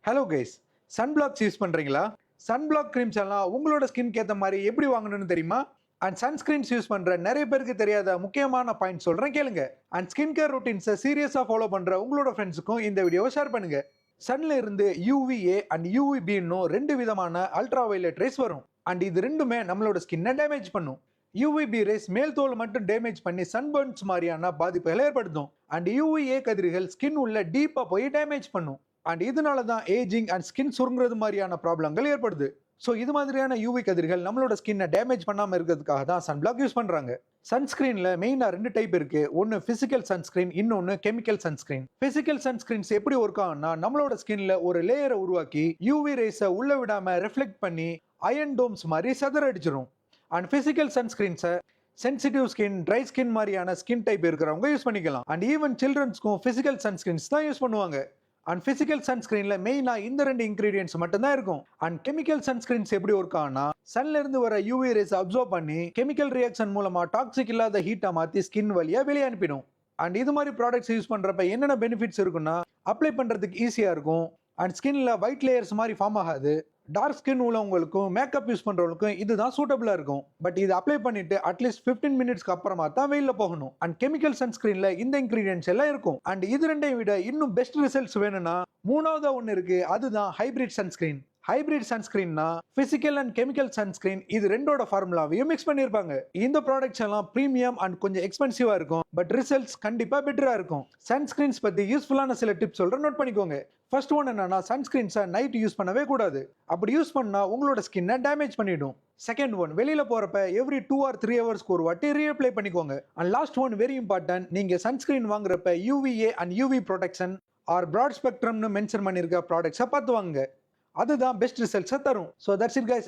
Hello guys, சன்பிளாக்ஸ் use பண்றீங்களா? Sunblock creams எல்லாம் உங்களோட ஸ்கின்க்கு ஏத்த மாதிரி எப்படி வாங்கணும்னு தெரியுமா? அண்ட் சன்ஸ்கிரீன்ஸ் யூஸ் பண்ற நிறைய பேருக்கு தெரியாத முக்கியமான பாயிண்ட் சொல்றேன் கேளுங்க. அண்ட் ஸ்கின் கேர் ரொட்டீன்ஸை சீரியஸா ஃபாலோ பண்ற உங்களோட ஃப்ரெண்ட்ஸுக்கும் இந்த வீடியோவை ஷேர் பண்ணுங்க. சன்ல இருந்து UVA அண்ட் UVB இன்னும் ரெண்டு விதமான அல்ட்ரா வயலட் ரேஸ் வரும். அண்ட் இது ரெண்டுமே நம்மளோட ஸ்கின்னை டேமேஜ் பண்ணும். UVB ரேஸ் மேல் தோல் மட்டும் டேமேஜ் பண்ணி சன்பர்ன்ஸ் மாதிரியான பாதிப்புகளை ஏற்படுத்தும். அண்ட் UVA கதிர்கள் ஸ்கின் உள்ள டீப்பா போய் டேமேஜ் பண்ணும். அண்ட் இதனால தான் ஏஜிங் அண்ட் ஸ்கின் சுருங்குறது மாதிரியான ப்ராப்ளங்கள் ஏற்படுது. ஸோ இது மாதிரியான யூவி கதிர்கள் நம்மளோட ஸ்கின்னை டேமேஜ் பண்ணாமல் இருக்கிறதுக்காக தான் சன்பிளாக் யூஸ் பண்ணுறாங்க. சன்ஸ்கிரீனில் மெயினாக ரெண்டு டைப் இருக்கு. ஒன்று பிசிக்கல் சன்ஸ்கிரீன், இன்னொன்று கெமிக்கல் சன்ஸ்கிரீன். பிசிக்கல் சன்ஸ்கிரீன்ஸ் எப்படி ஒர்க் ஆகும்னா, நம்மளோட ஸ்கின்ல ஒரு லேயரை உருவாக்கி யூவி ரேஸை உள்ள விடாம ரிஃப்ளெக்ட் பண்ணி அயன் டோம்ஸ் மாதிரி சதறடிச்சிடும். அண்ட் பிசிக்கல் சன்ஸ்கிரீன்ஸை சென்சிட்டிவ் ஸ்கின், ட்ரை ஸ்கின் மாதிரியான ஸ்கின் டைப் இருக்கிறவங்க யூஸ் பண்ணிக்கலாம். அண்ட் ஈவன் சில்ட்ரன்ஸ்க்கும் பிசிக்கல் சன்ஸ்கிரீன்ஸ் தான் யூஸ் பண்ணுவாங்க. அண்ட் பிசிக்கல் சன்ஸ்கிரீன்ல மெயினா இந்த ரெண்டு இன்கிரீடியன்ஸ் மட்டும் தான் இருக்கும். அண்ட் கெமிக்கல் சன்ஸ்கிரீன்ஸ் எப்படி ஒர்க் ஆகும்னா, சன்ல இருந்து வர யூவி ரேஸ் அப்சர்வ் பண்ணி கெமிக்கல் ரியாக்ஷன் மூலமா டாக்ஸிக் இல்லாத ஹீட்டா மாத்தி ஸ்கின் வழியா வெளியே அனுப்பிடும். அண்ட் இது மாதிரி ப்ராடக்ட்ஸ் யூஸ் பண்றப்ப என்னென்ன பெனிஃபிட்ஸ் இருக்குன்னா, அப்ளை பண்றதுக்கு ஈஸியா இருக்கும். அண்ட் ஸ்கின்ல ஒயிட் லேயர்ஸ் மாதிரி ஃபார்ம் ஆகாது. டார்க் ஸ்கின் உள்ளவங்களுக்கும் மேக்கப் யூஸ் பண்றவங்களுக்கும் இதுதான் சூட்டபிளா இருக்கும். பட் இது அப்ளை பண்ணிட்டு அட்லீஸ்ட் 15 மினிட்ஸ்க்கு அப்புறமா தான் வெயில போகணும். அண்ட் கெமிக்கல் சன்ஸ்கிரீன்ல இந்த இன்கிரீடியன்ஸ் எல்லாம் இருக்கும். அண்ட் இது ரெண்டையும் விட இன்னும் பெஸ்ட் ரிசல்ட்ஸ் வேணும்னா மூணாவதா ஒன்னு இருக்கு, அதுதான் ஹைபிரிட் சன்ஸ்கிரீன். ஹைபிரிட் சன்ஸ்கிரீன்னா பிசிக்கல் அண்ட் கெமிக்கல் சன்ஸ்கிரீன் இது ரெண்டோட ஃபார்முலாவையும் மிக்ஸ் பண்ணிருப்பாங்க. இந்த ப்ராடக்ட்ஸ் எல்லாம் பிரீமியம் அண்ட் கொஞ்சம் எக்ஸ்பென்சிவா இருக்கும். பட் ரிசல்ட்ஸ் கண்டிப்பா பெட்டரா இருக்கும். சன்ஸ்கிரீன்ஸ் பத்தி யூஸ்ஃபுல்லான சில டிப்ஸ் சொல்றேன், நோட் பண்ணிக்கோங்க. ஃபர்ஸ்ட் ஒன் என்னன்னா, சன்ஸ்கிரீன்ஸை நைட் யூஸ் பண்ணவே கூடாது. அப்படி யூஸ் பண்ணா உங்களோட ஸ்கின்னை டேமேஜ் பண்ணிடும். செகண்ட் ஒன், வெளியில போறப்ப எவ்ரி 2 or 3 ஹவர்ஸ்க்கு ஒரு வாட்டி ரீஅப்ளை பண்ணிக்கோங்க. And last one very important, நீங்க சன்ஸ்கிரீன் வாங்குறப்ப UVA and UV protection or broad ஸ்பெக்ட்ரம்னு மென்ஷன் பண்ணிருக்க ப்ராடக்ட்ஸை பார்த்து வாங்குங்க. அதுதான் பெஸ்ட் ரிசல்ட்ஸை தரும். So that's it guys.